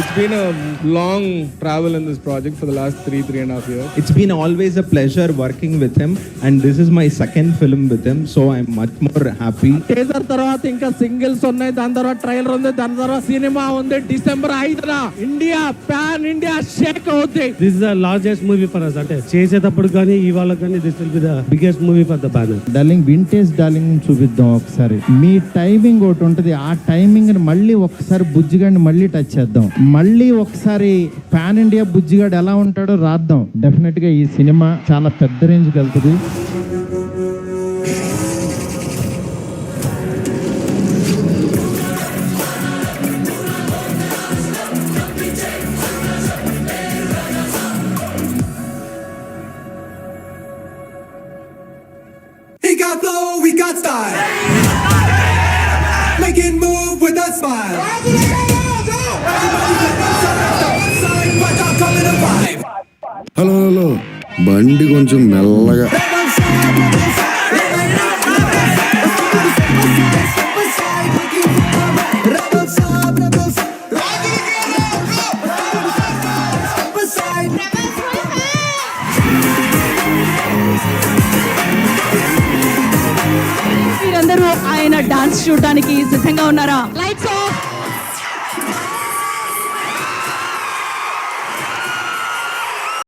It's been a long travel in this project for the last 3.5 years. It's been always a pleasure working with him, and this is my second film with him, so I'm much more happy. Teaser తర్వాత ఇంకా singles ఉన్నాయి, దాని తర్వాత trailer ఉంది, దాని తర్వాత cinema ఉంది. December 5న ఇండియా పాన్ ఇండియా షేక్ అవుతుంది. This is the largest movie for us. అంటే చేసేటప్పుడు కానీ ఇవాళ కానీ this will be the biggest movie for the banner. Darling vintage darling చూపిద్దాం ఒకసారి. మీ టైమింగ్ ఒకటి ఉంటుంది, ఆ టైమింగ్ ని మళ్ళీ ఒకసారి బుజ్జిగాడిని మళ్ళీ టచ్ చేద్దాం. మళ్ళీ ఒకసారి పాన్ ఇండియా బుజ్జిగాడు ఎలా ఉంటాడో రాద్దాం. డెఫినెట్ గా ఈ సినిమా చాలా పెద్ద రేంజ్కి వెళ్తుంది. He got flow, we got style. Make it move with a smile. Hello hello, బండి కొంచెం మెల్లగా. మీరందరూ ఆయన డాన్స్ చూడడానికి సిద్ధంగా ఉన్నారా? Lights off.